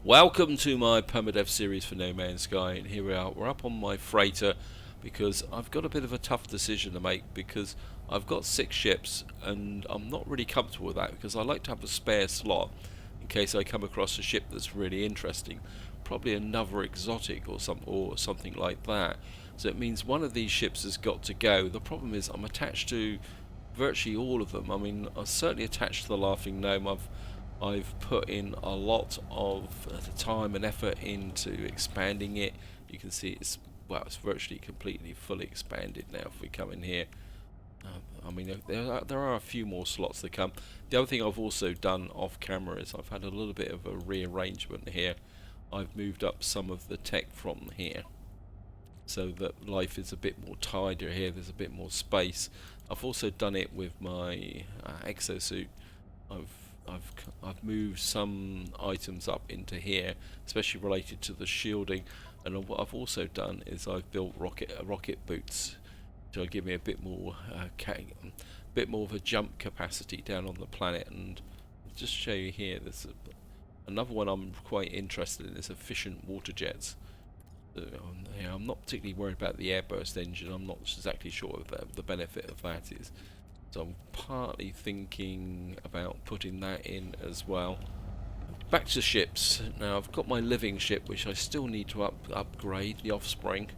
Welcome to my Permadeath series for No Man's Sky, and here we are. We're up on my freighter because I've got a bit of a tough decision to make because I've got 6 ships and I'm not really comfortable with that because I like to have a spare slot in case I come across a ship that's really interesting, probably another exotic or something like that. So it means one of these ships has got to go. The problem is I'm attached to virtually all of them. I mean, I'm certainly attached to the Laughing Gnome. I've put in a lot of time and effort into expanding it. You can see it's virtually completely fully expanded now. If we come in here, I mean there are a few more slots to come. The other thing I've also done off camera is I've had a little bit of a rearrangement here. I've moved up some of the tech from here so that life is a bit more tidier here. There's a bit more space. I've also done it with my exosuit. I've moved some items up into here, especially related to the shielding, and what I've also done is I've built rocket boots to give me a bit more of a jump capacity down on the planet. And just show you here, there's another one I'm quite interested in is efficient water jets. Yeah, I'm not particularly worried about the airburst engine. I'm not exactly sure what the benefit of that is. So I'm partly thinking about putting that in as well. Back to ships. Now I've got my living ship, which I still need to upgrade, the Offspring.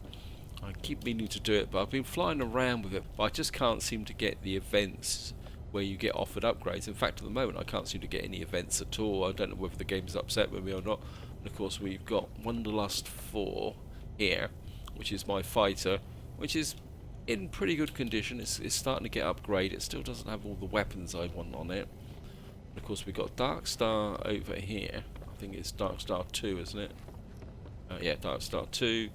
I keep meaning to do it, but I've been flying around with it, but I just can't seem to get the events where you get offered upgrades. In fact, at the moment I can't seem to get any events at all. I don't know whether the game's upset with me or not. And of course we've got Wanderlust 4 here, which is my fighter, which is in pretty good condition. It's starting to get upgraded. It still doesn't have all the weapons I want on it. And of course we've got Dark Star over here. I think it's Dark Star 2, isn't it? Yeah, Dark Star 2.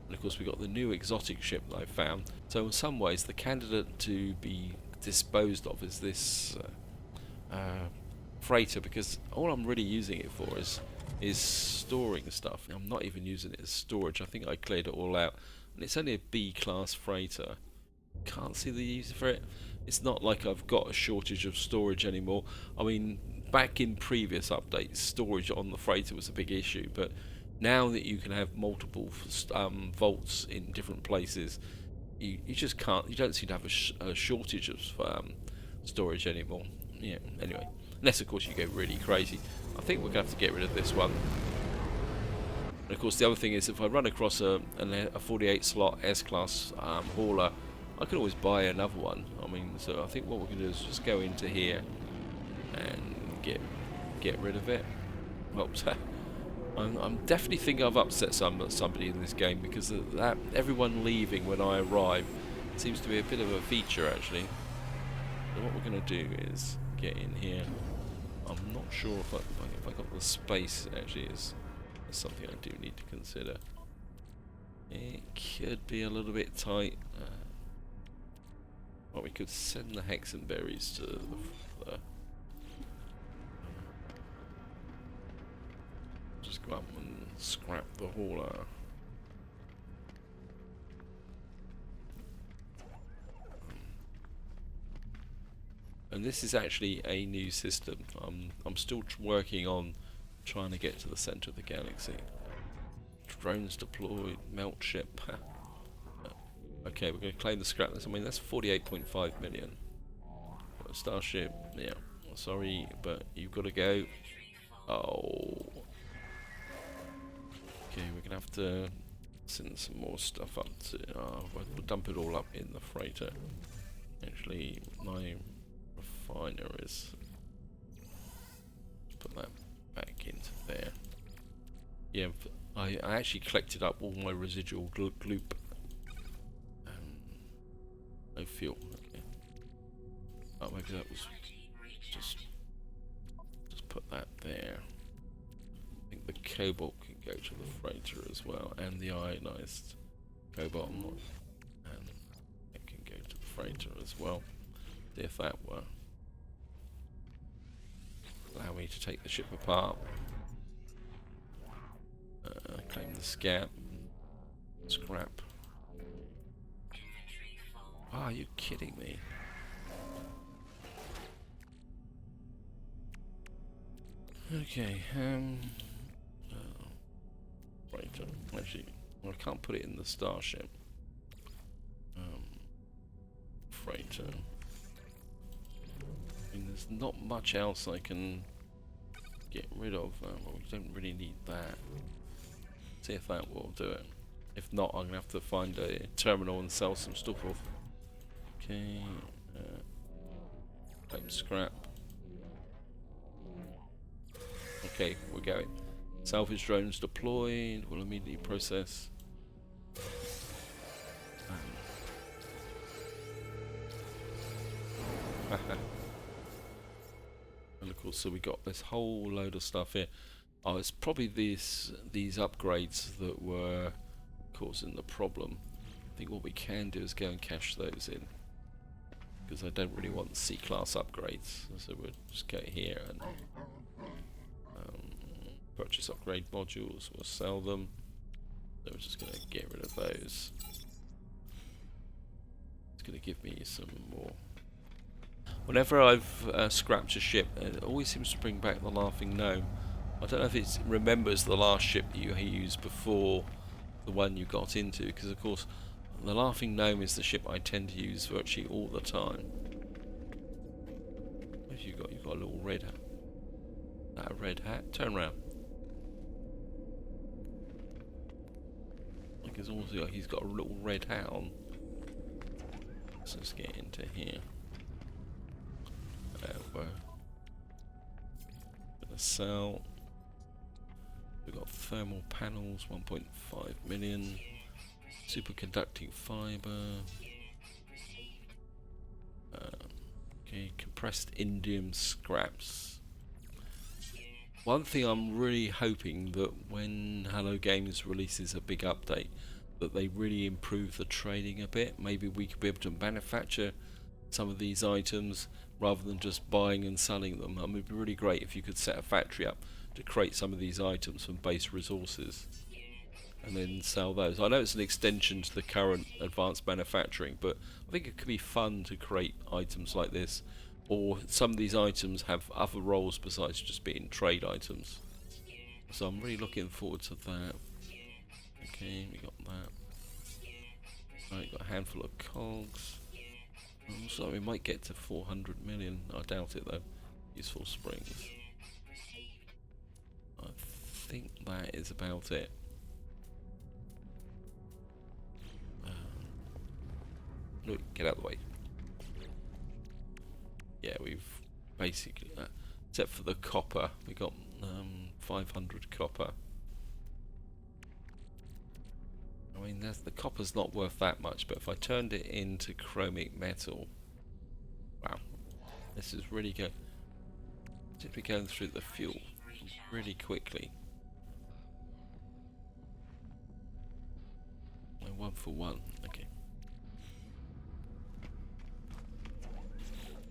And of course we've got the new exotic ship that I found. So in some ways the candidate to be disposed of is this freighter, because all I'm really using it for is storing stuff. I'm not even using it as storage. I think I cleared it all out. And it's only a B-class freighter. Can't see the use for it. It's not like I've got a shortage of storage anymore. I mean, back in previous updates, storage on the freighter was a big issue, but now that you can have multiple vaults in different places, you just can't. You don't seem to have a shortage of storage anymore. Yeah. Anyway, unless of course you go really crazy. I think we're gonna have to get rid of this one. And of course the other thing is, if I run across a 48 slot S-class hauler, I can always buy another one. I mean, so I think what we're going to do is just go into here and get rid of it. Well, I'm definitely think I've upset somebody in this game, because that everyone leaving when I arrive seems to be a bit of a feature actually. So what we're going to do is get in here. I'm not sure if I got the space actually is something I do need to consider. It could be a little bit tight. Well, we could send the hexenberries to the just go up and scrap the hauler. And this is actually a new system. I'm still working on trying to get to the center of the galaxy. Drones deployed, melt ship. Okay, we're going to claim the scrap. I mean, that's 48.5 million. Starship, yeah. Sorry, but you've got to go. Oh. Okay, we're going to have to send some more stuff up to... we'll dump it all up in the freighter. Actually, my refiner is... put that back into there. Yeah, I actually collected up all my residual gloop. No fuel. Okay. Oh, maybe that was just put that there. I think the cobalt can go to the freighter as well, and the ionized cobalt, and it can go to the freighter as well. If that were allow me to take the ship apart, claim the scrap. Are you kidding me? Okay, actually, well, I can't put it in the starship. Freighter. I mean, there's not much else I can get rid of. Well, we don't really need that. See if that will do it. If not, I'm gonna have to find a terminal and sell some stuff off. Okay. Home scrap. Okay, we're going. Salvage drones deployed. Will immediately process. And of course, so we got this whole load of stuff here. Oh, it's probably these upgrades that were causing the problem. I think what we can do is go and cash those in, because I don't really want C-class upgrades. So we'll just go here and purchase upgrade modules. We'll sell them. So we're just going to get rid of those. It's going to give me some more. Whenever I've scrapped a ship, it always seems to bring back the Laughing Gnome. I don't know if it remembers the last ship that you used before the one you got into, because of course the Laughing Gnome is the ship I tend to use virtually all the time. What have you got? You've got a little red hat. That a red hat? Turn around. Like it's also, he's got a little red hat on. So let's get into here. We're gonna sell. We've got thermal panels, 1.5 million. Superconducting fibre. Okay, compressed indium scraps. One thing I'm really hoping that when Hello Games releases a big update, that they really improve the trading a bit. Maybe we could be able to manufacture some of these items rather than just buying and selling them. I mean, it'd be really great if you could set a factory up to create some of these items from base resources and then sell those. I know it's an extension to the current advanced manufacturing, but I think it could be fun to create items like this, or some of these items have other roles besides just being trade items. So I'm really looking forward to that. Okay, we got that. Right, got a handful of cogs. So we might get to 400 million. I doubt it though. Useful springs. I think that is about it. Look, get out of the way. Yeah, we've basically, except for the copper, we got 500 copper. I mean, the copper's not worth that much, but if I turned it into chromic metal, wow, this is really good. Seems to be going through the fuel really quickly. One for one, okay.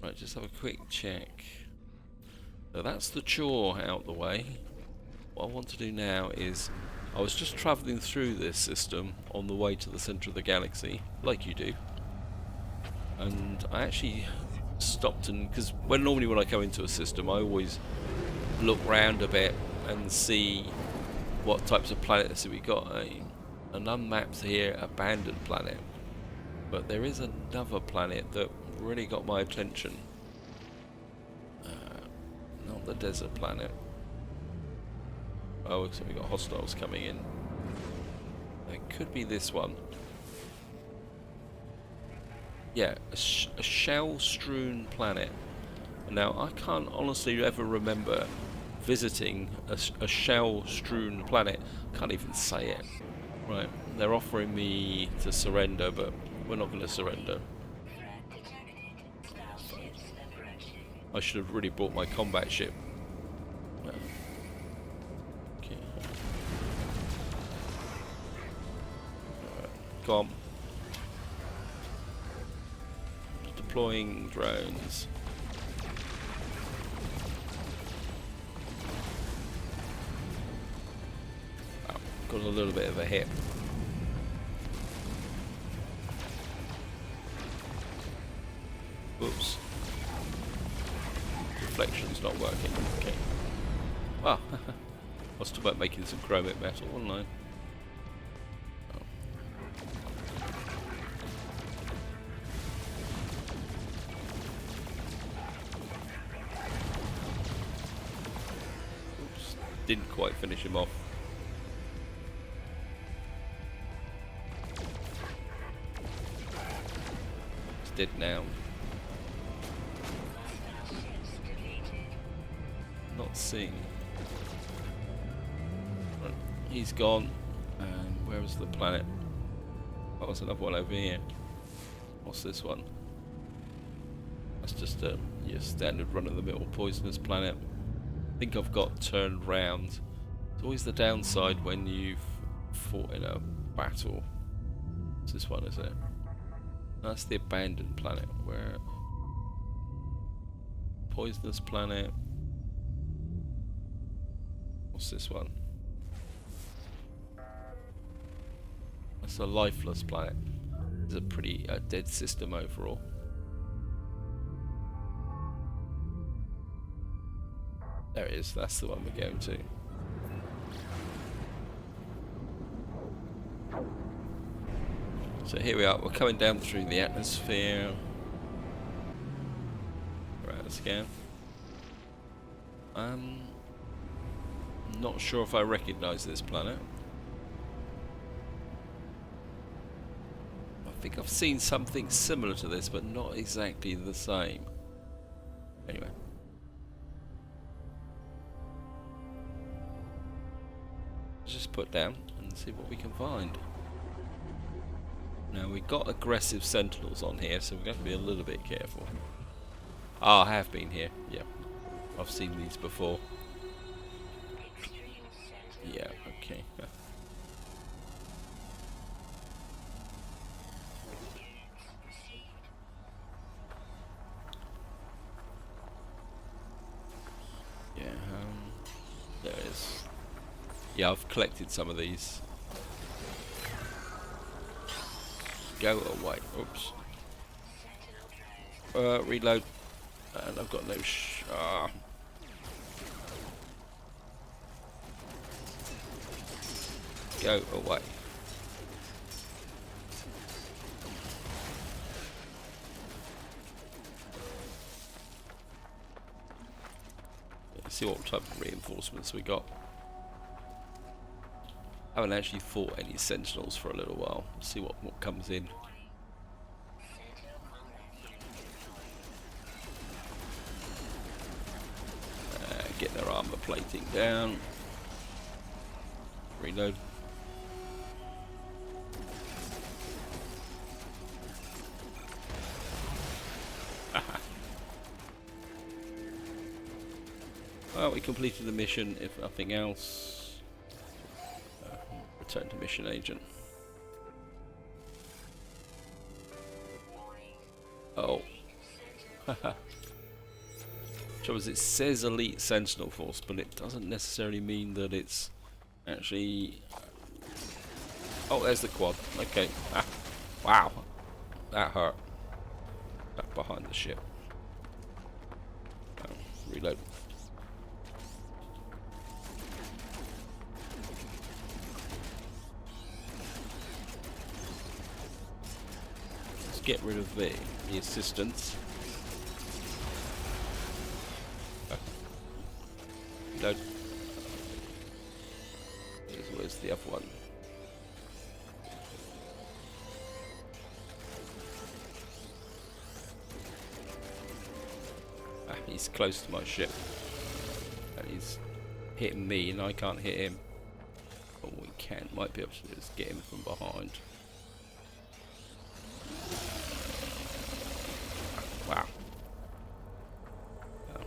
Right, just have a quick check. So that's the chore out the way. What I want to do now is, I was just travelling through this system on the way to the centre of the galaxy, like you do, and I actually stopped and, because normally when I come into a system I always look round a bit and see what types of planets have we got. An unmapped here abandoned planet, but there is another planet that really got my attention. Not the desert planet. Oh, so we got hostiles coming in. It could be this one. Yeah, a shell-strewn planet. Now, I can't honestly ever remember visiting a shell-strewn planet. Can't even say it. Right, they're offering me to surrender, but we're not going to surrender. I should have really brought my combat ship. Okay. Alright, come on. Deploying drones. Wow, got a little bit of a hit. Oops. Reflection's not working. Okay. Wow. I was talking about making some chromic metal, wasn't I? didn't quite finish him off. He's dead now. Not seeing. Right, he's gone. And where was the planet? Oh, there's another one over here. What's this one? That's just a your standard run-of-the-mill poisonous planet. I think I've got turned round. It's always the downside when you've fought in a battle. What's this one, is it? That's the abandoned planet. Where? Poisonous planet. What's this one? That's a lifeless planet. It's a pretty dead system overall. There it is, that's the one we're going to. So here we are, we're coming down through the atmosphere. Right, let's scan. Not sure if I recognise this planet. I think I've seen something similar to this, but not exactly the same. Anyway. Just put down and see what we can find. Now we've got aggressive sentinels on here, so we're going to be a little bit careful. Ah, I have been here. Yeah, I've seen these before. Yeah, okay. Yeah, there it is. Yeah, I've collected some of these. Go away. Oops. Reload. And I've got no Go away. Let's see what type of reinforcements we got. I haven't actually fought any sentinels for a little while. Let's see what comes in. Get their armor plating down. Reload. Well, we completed the mission, if nothing else. Return to mission agent. Oh. Trouble is, it says Elite Sentinel Force, but it doesn't necessarily mean that it's actually... Oh, there's the quad. Okay. Ah. Wow. That hurt. Back behind the ship. Oh, reload. Get rid of the assistants. Reload. Where's the other one? Ah, he's close to my ship. And he's hitting me and I can't hit him. But we might be able to just get him from behind. Wow. Oh.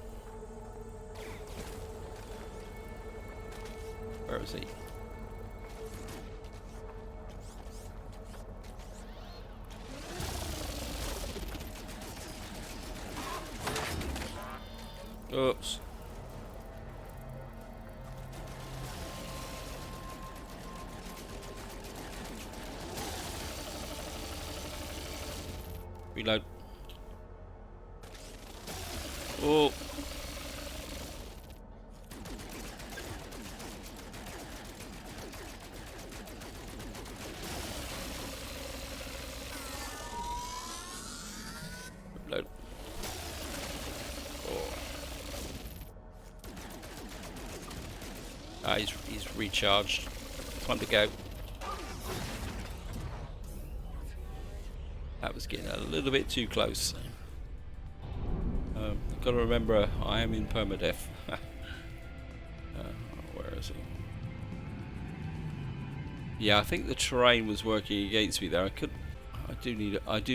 Where is he? Oops. Reload. Oh. Reload. Oh. He's recharged. Time to go. That was getting a little bit too close. I've got to remember, I am in permadeath. Where is he? Yeah, I think the terrain was working against me there. I do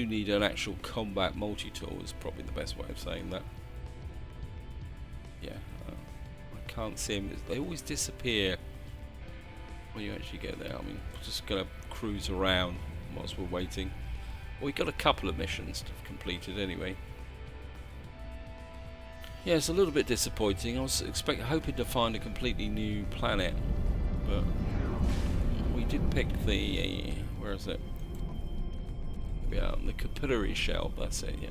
need an actual combat multi-tool. Is probably the best way of saying that. Yeah, I can't see them. They always disappear when you actually get there. I mean, we're just gonna cruise around whilst we're waiting. Well, we got a couple of missions to have completed anyway. Yeah, it's a little bit disappointing. I was hoping to find a completely new planet, but we did pick the where is it? Yeah, the capillary shell. That's it. Yeah,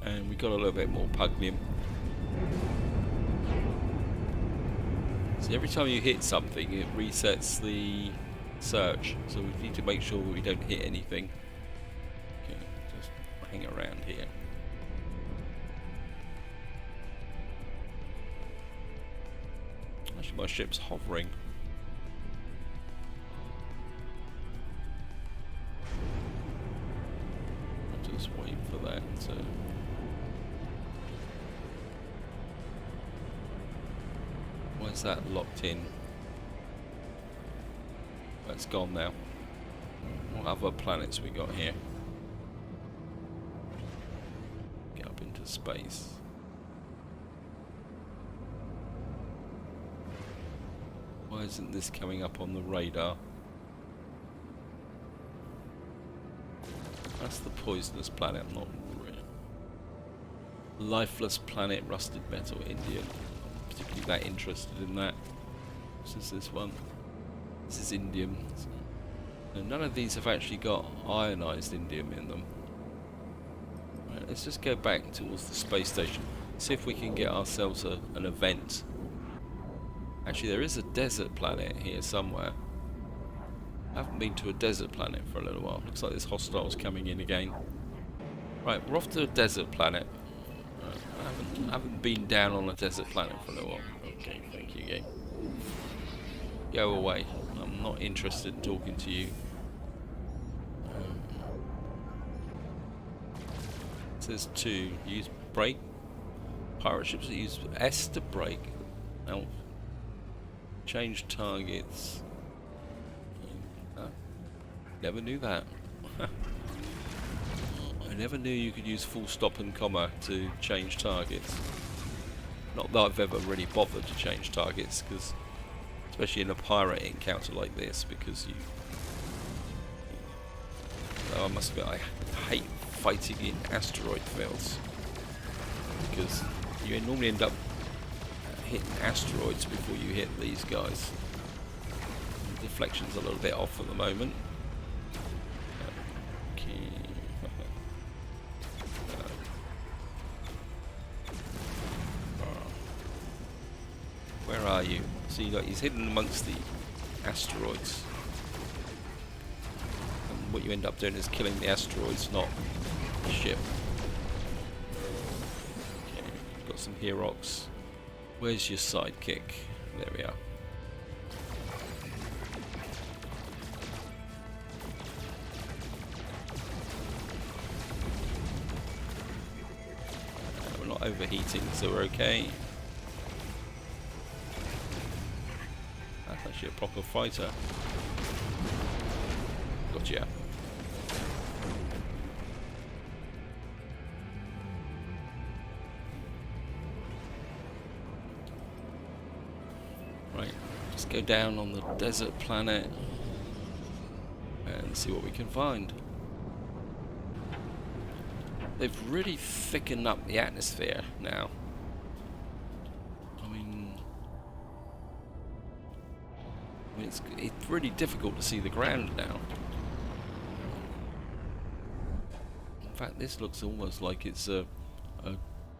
and we got a little bit more puglium. So every time you hit something, it resets the search. So we need to make sure we don't hit anything. Okay, just hang around here. Actually, my ship's hovering. I'll just wait for that to... Where's that locked in? That's gone now. What other planets we got here? Get up into space. Why isn't this coming up on the radar? That's the poisonous planet, not real. Lifeless planet, rusted metal, Indian. I'm particularly that interested in that. This is this one. This is indium. No, none of these have actually got ionized indium in them. Right, let's just go back towards the space station. See if we can get ourselves an event. Actually, there is a desert planet here somewhere. I haven't been to a desert planet for a little while. Looks like there's hostiles coming in again. Right, we're off to a desert planet. I haven't been down on a desert planet for a little while. Okay, thank you, game. Go away. I'm not interested in talking to you. It says to use brake. Pirate ships that use S to brake. Now, change targets. Never knew that. I never knew you could use full stop and comma to change targets. Not that I've ever really bothered to change targets, because especially in a pirate encounter like this, because you... I must admit, I hate fighting in asteroid fields, because you normally end up hitting asteroids before you hit these guys. The deflection's a little bit off at the moment. Okay. Where are you? See, like, he's hidden amongst the asteroids. And what you end up doing is killing the asteroids, not the ship. Okay, got some Herox. Where's your sidekick? There we are. We're not overheating, so we're okay. That's actually a proper fighter. Gotcha. Right, just go down on the desert planet and see what we can find. They've really thickened up the atmosphere now. I mean, it's really difficult to see the ground now. In fact, this looks almost like it's a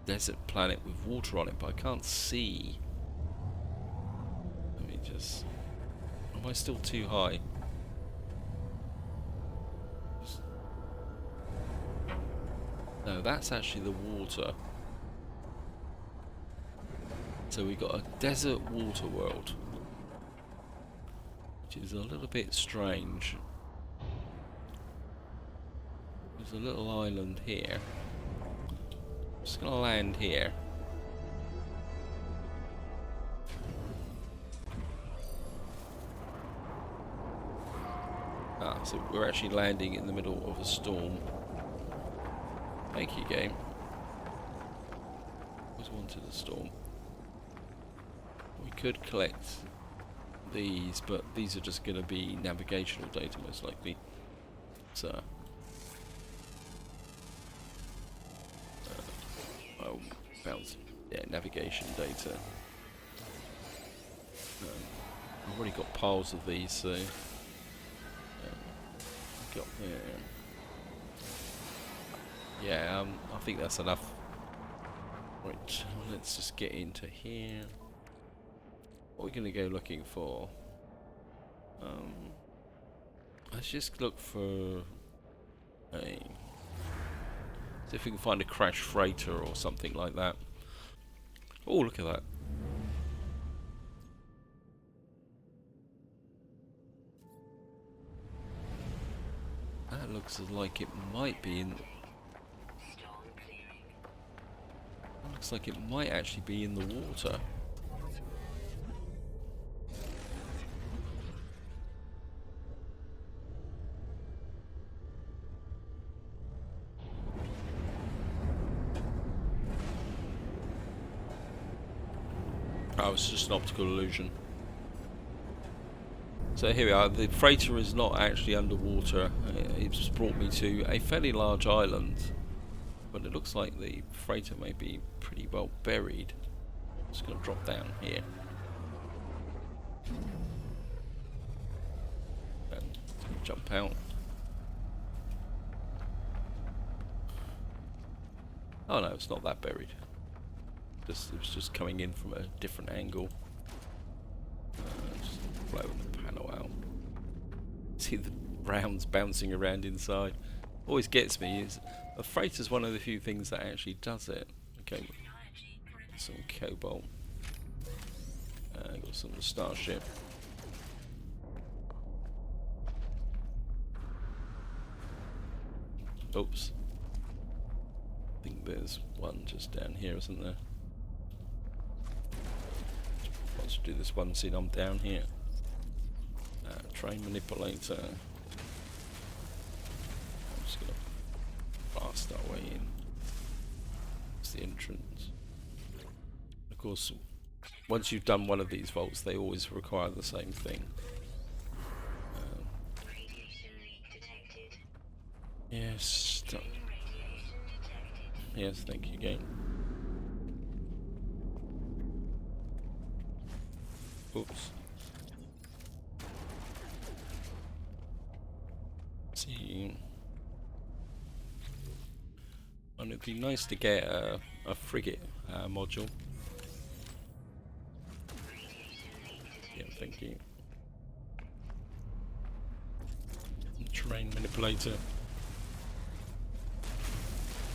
desert planet with water on it, but I can't see. Let me just... Am I still too high? No, that's actually the water. So we got a desert water world, which is a little bit strange. There's a little island here. Just gonna land here. Ah, so we're actually landing in the middle of a storm. Thank you, game. Always wanted a storm. We could collect these, but these are just going to be navigational data most likely. So, oh, bounce. Yeah, navigation data. I've already got piles of these, so got yeah. I think that's enough. Right, let's just get into here. What are we going to go looking for? Let's just look for a... See if we can find a crashed freighter or something like that. Oh, look at that. That looks like it might be in... That looks like it might actually be in the water. Oh, it's just an optical illusion. So here we are. The freighter is not actually underwater. It's brought me to a fairly large island, but it looks like the freighter may be pretty well buried. Just going to drop down here. And jump out. Oh no, it's not that buried. It was just coming in from a different angle. Just blowing the panel out. See the rounds bouncing around inside. Always gets me. Is a freighter's one of the few things that actually does it. Okay, some cobalt. Got some starship. Oops. I think there's one just down here, isn't there? Let's do this one scene. I'm down here. Train manipulator. I'm just gonna blast our way in. It's the entrance. Of course, once you've done one of these vaults, they always require the same thing. Yes. Yes, thank you, game. Oops. See. And it'd be nice to get a frigate module. Yeah, thank you. Terrain manipulator.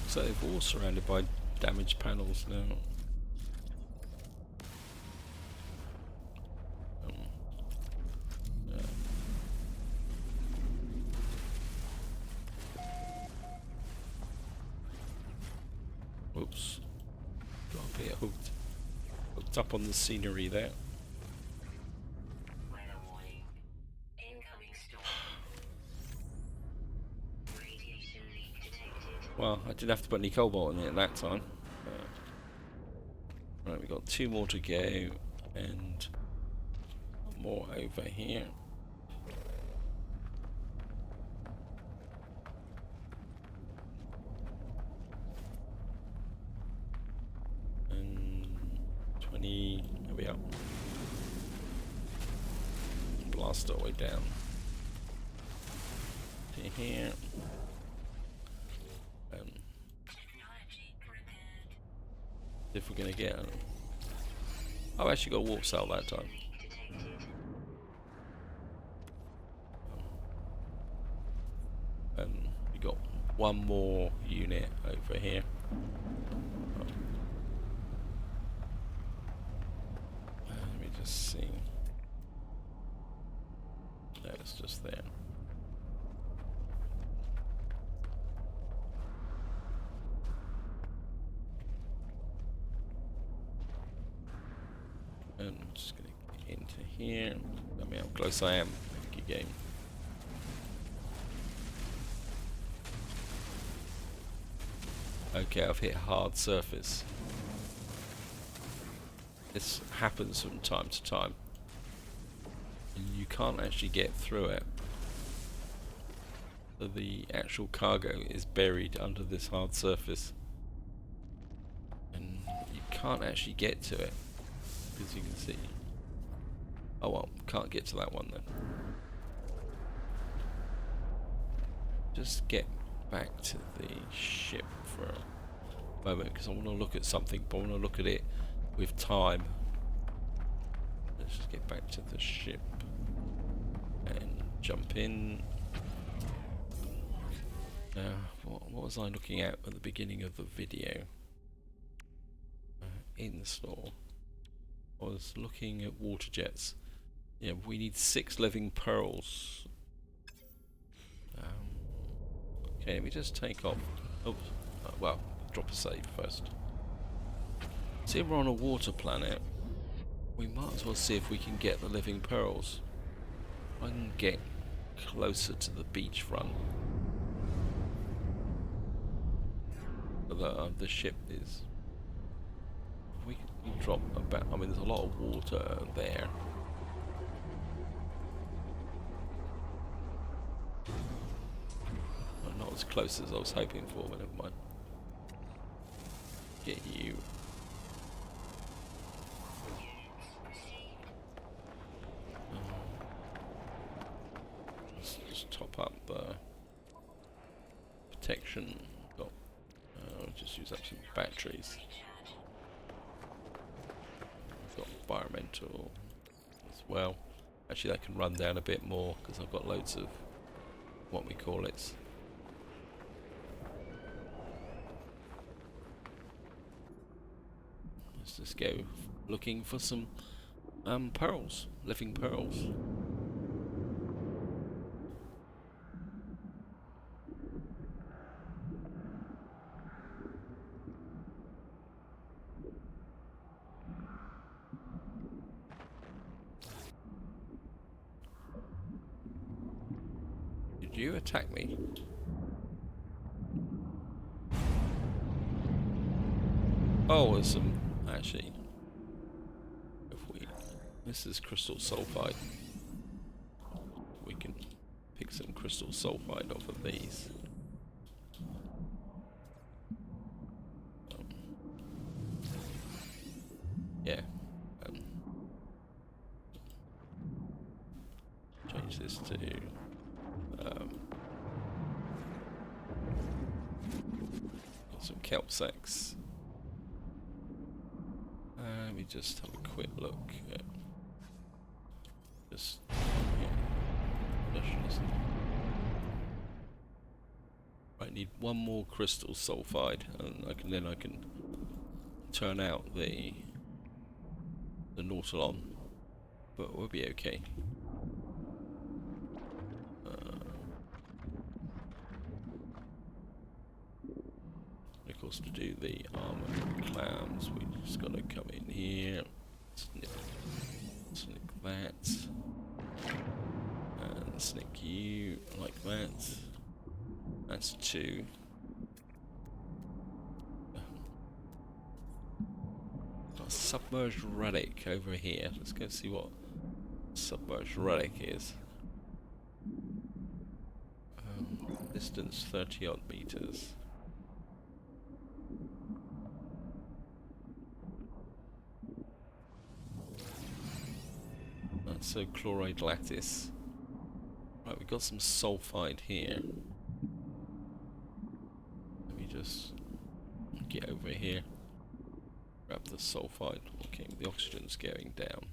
So they're all surrounded by damaged panels now. Oops. Got a bit hooked up on the scenery there. Well, I didn't have to put any cobalt in it at that time. Right, we've got 2 more to go, and more over here. And 20, there we are. Blast our way down to here. If we're gonna get them. I've actually got a warp cell that time. And we got one more unit over here. No, it's just there. And I'm just going to get into here. Tell me how close I am. Good game. Okay, I've hit hard surface. This happens from time to time. And you can't actually get through it. So the actual cargo is buried under this hard surface. And you can't actually get to it. As you can see. Oh well, can't get to that one then. Just get back to the ship for a moment because I want to look at something, but I want to look at it with time. Let's just get back to the ship and jump in. Now, what was I looking at the beginning of the video? Install. I was looking at water jets. Yeah, we need 6 living pearls. Okay, let me just take off. Oh, well, drop a save first. See, we're on a water planet. We might as well see if we can get the living pearls. I can get closer to the beachfront. The ship is. We can drop about. I mean, there's a lot of water there. Not as close as I was hoping for, but never mind. Get you. Let's just top up the protection. Just use up some batteries. Got environmental as well. Actually, that can run down a bit more because I've got loads of what we call it. Let's just go looking for some pearls, living pearls. Did you attack me? Oh, there's some actually. This is crystal sulfide. We can pick some crystal sulfide off of these. Yeah. Change this to. Got some kelp sacks. Let me just have a quick look. Just I need one more crystal sulfide, and I can turn out the Nautilon, but we'll be okay. Of course, to do the armor clams, we just gotta come in here, snip that, and snip you like that. That's 2. Got a submerged relic over here. Let's go see what submerged relic is. Distance 30 odd meters. That's a chloride lattice. Right, we've got some sulfide here. Let me just get over here. Grab the sulfide. Okay, the oxygen's going down.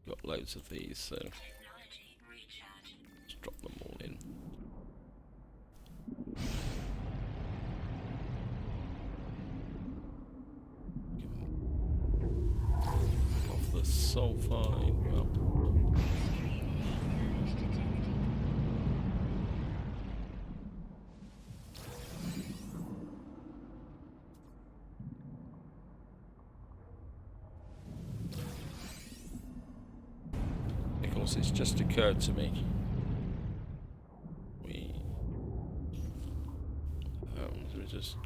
Got loads of these, so let's drop them all in. sulfide. Well, of course, it's just occurred to me. We just.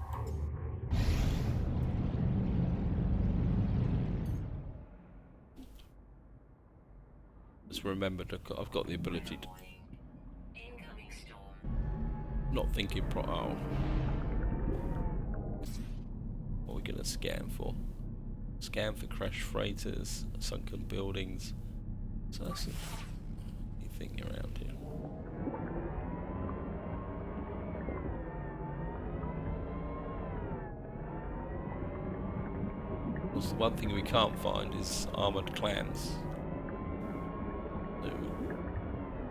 Just remembered I've got the ability to. Not thinking oh. What are we gonna scan for? Scan for crashed freighters, sunken buildings. So that's anything around here. What's the one thing we can't find is armoured clams.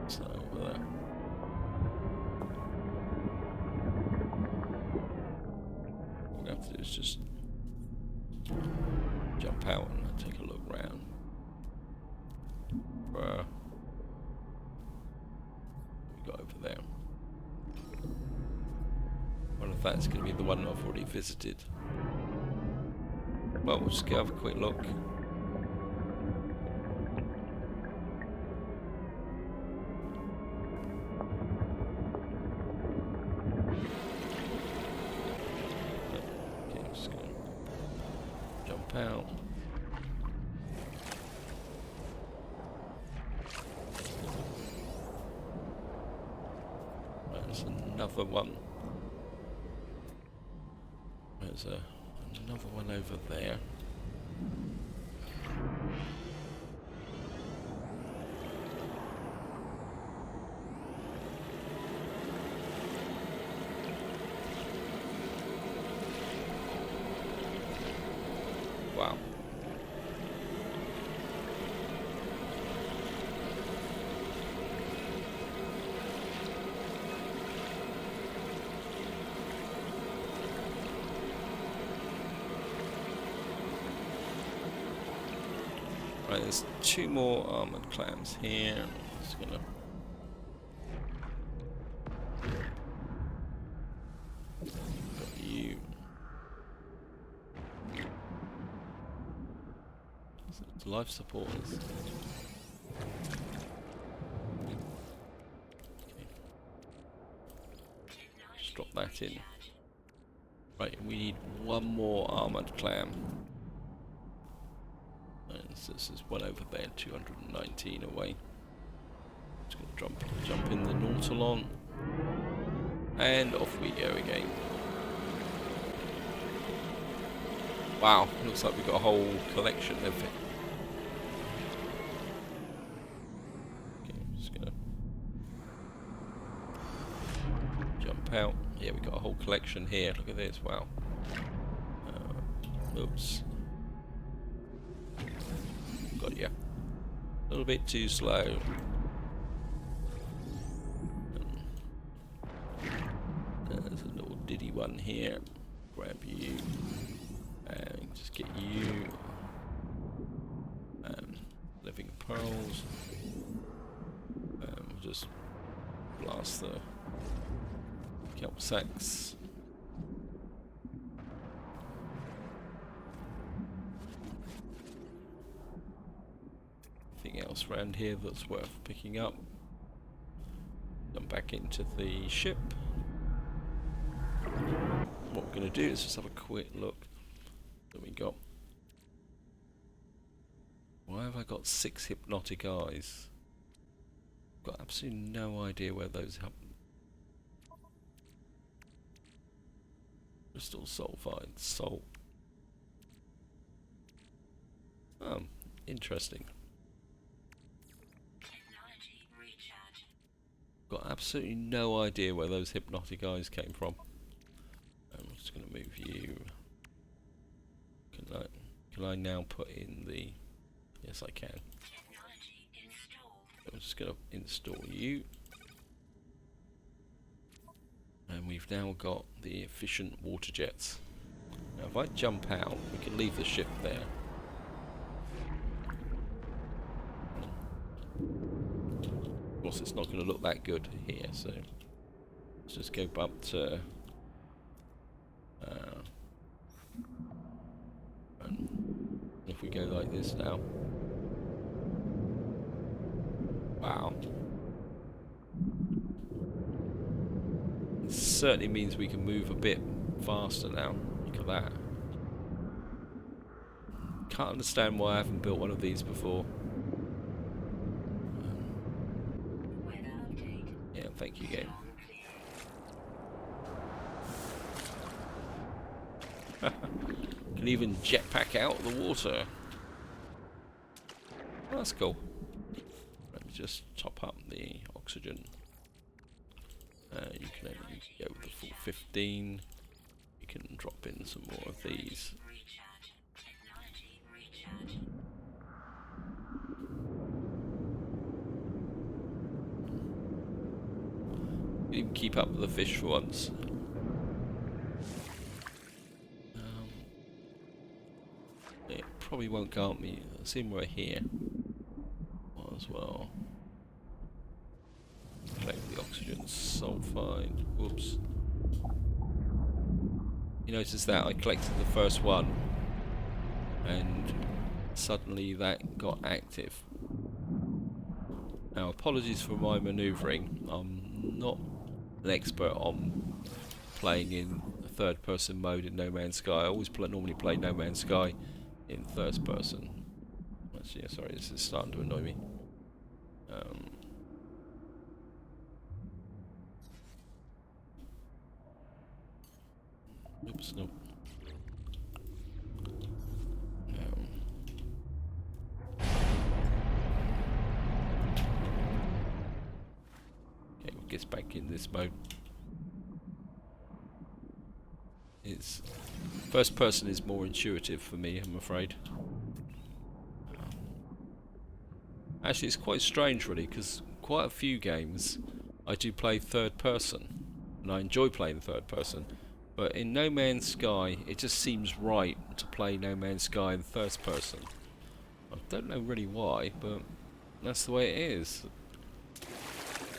So over there. What we have to do is just jump out and take a look round. Where we got over there. Wonder if that's going to be the one I've already visited. Well, we'll just go have a quick look. Okay, just gonna jump out. There's another one. There's another one over there. Wow. Right, there's two more armoured clams here. I'm just gonna got you. So it's life supporters. Okay. Just drop that in. Right, we need one more armoured clam. So this is one over there, 219 away. Just gonna jump in the Nautilon, and off we go again. Wow, looks like we've got a whole collection of it. Okay, I'm just gonna jump out. Yeah, we've got a whole collection here. Look at this, wow. Oops. Got you. A little bit too slow. There's a little diddy one here. Grab you. And just get you. Living pearls. We'll just blast the kelp sacks. Anything else around here that's worth picking up? Jump back into the ship. What we're going to do is just have a quick look. That we got. Why have I got 6 hypnotic eyes? Got absolutely no idea where those happen. Crystal sulfide, salt. Oh, interesting. Got absolutely no idea where those hypnotic eyes came from. I'm just going to move you. Can I now put in the? Yes, I can. I'm just going to install you. And we've now got the efficient water jets. Now if I jump out, we can leave the ship there. course it's not going to look that good here, so let's just go up to and if we go like this now, wow, it certainly means we can move a bit faster now. Look at that. Can't understand why I haven't built one of these before. Yeah, thank you, game. Can even jetpack out of the water. Oh, that's cool. Let me just top up the oxygen. You can only go with the full 15. You can drop in some more of these. Even keep up with the fish for once. It probably won't count me. Same we're here. Might as well collect the oxygen sulfide. Whoops. You notice that I collected the first one, and suddenly that got active. Now, apologies for my manoeuvring. I'm not an expert on playing in third person mode in No Man's Sky. I always normally play No Man's Sky in first person. Actually, sorry, this is starting to annoy me. Oops, no. Okay, we'll get back in this mode. It's first person is more intuitive for me, I'm afraid. Actually, it's quite strange, really, because quite a few games I do play third person, and I enjoy playing third person. But in No Man's Sky, it just seems right to play No Man's Sky in first person. I don't know really why, but that's the way it is.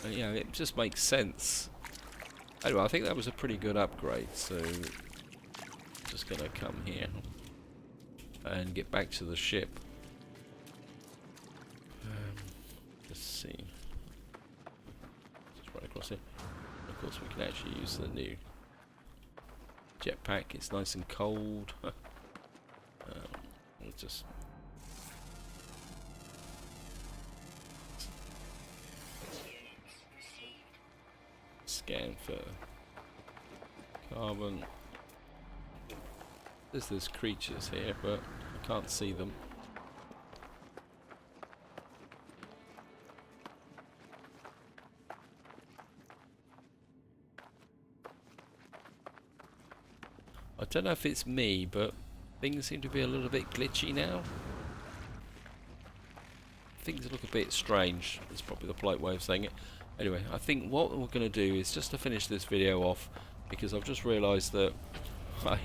And, you know, it just makes sense. Anyway, I think that was a pretty good upgrade, so just gonna come here and get back to the ship. Let's see. Just run across it. Of course, we can actually use the new jetpack. It's nice and cold. We'll just scan for carbon. There's creatures here, but I can't see them. I don't know if it's me, but things seem to be a little bit glitchy now. Things look a bit strange. That's probably the polite way of saying it. Anyway, I think what we're going to do is just to finish this video off, because I've just realised that I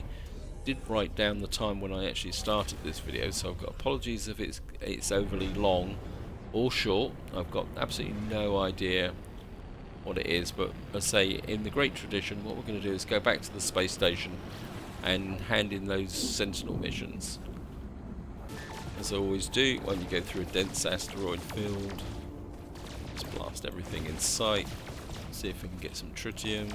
didn't write down the time when I actually started this video, so I've got apologies if it's overly long or short. I've got absolutely no idea what it is, but I say, in the great tradition, what we're going to do is go back to the space station and hand in those Sentinel missions. As I always do, when you go through a dense asteroid field, just blast everything in sight, see if we can get some tritium.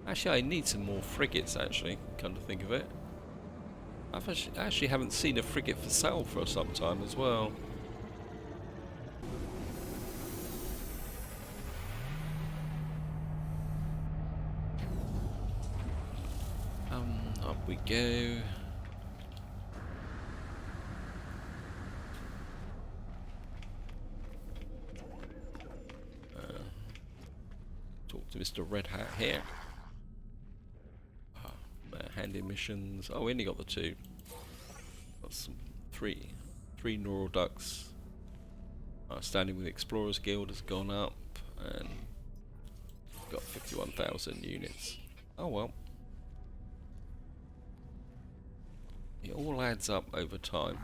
Actually, I need some more frigates, actually, come to think of it. I actually haven't seen a frigate for sale for some time as well. Up we go. Talk to Mr. Red Hat here. Hand-in missions. Oh, we only got the 2. Got some three neural ducts. Standing with the Explorers Guild has gone up, and got 51,000 units. Oh well. It all adds up over time.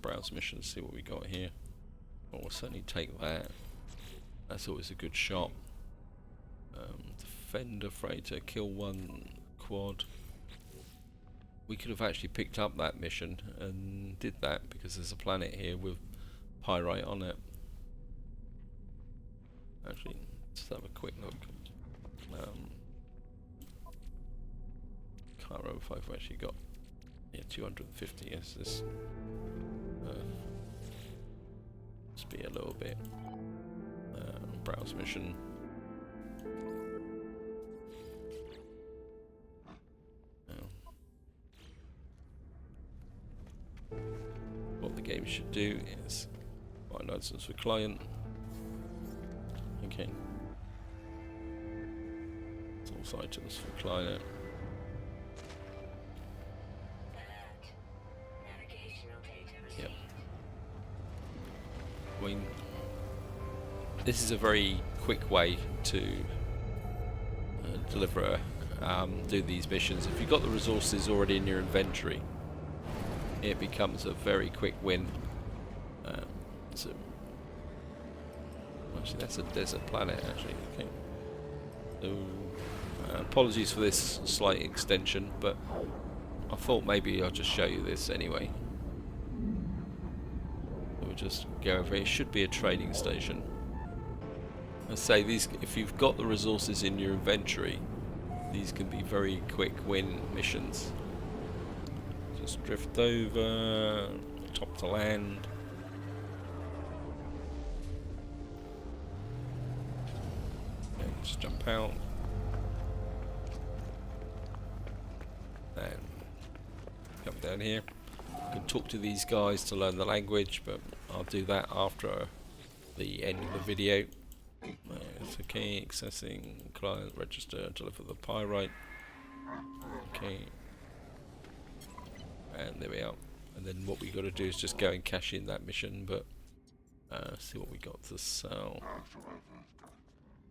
browse missions, see what we got here. Well, we'll certainly take that. That's always a good shot. Defender freighter, kill one quad. We could have actually picked up that mission and did that because there's a planet here with pyrite on it. Actually, let's have a quick look. Can't remember if I've actually got 250. Yes, this. Let's be a little bit. Browse mission. What the game should do is find license for client. Okay. Source items for client. Yep. I mean, this is a very quick way to do these missions. If you've got the resources already in your inventory, it becomes a very quick win. So actually, that's a desert planet. Actually, okay. So apologies for this slight extension, but I thought maybe I'll just show you this anyway. So we'll just go over. It should be a trading station. I say these. If you've got the resources in your inventory, these can be very quick win missions. Just drift over, top to land. And just jump out. And come down here. I can talk to these guys to learn the language, but I'll do that after the end of the video. It's okay, accessing client register, deliver the pyrite. Okay. And there we are. And then what we got to do is just go and cash in that mission, but see what we got to sell.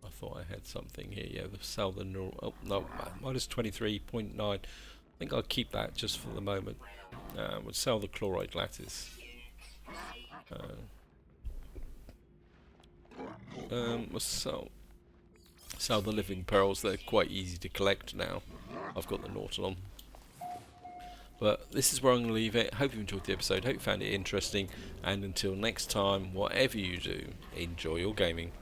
I thought I had something here. Yeah, the sell the oh no, minus 23.9. I think I'll keep that just for the moment. We'll sell the chloride lattice. We'll sell the living pearls. They're quite easy to collect now. I've got the Nautilon. But this is where I'm going to leave it. Hope you enjoyed the episode. Hope you found it interesting. And until next time, whatever you do, enjoy your gaming.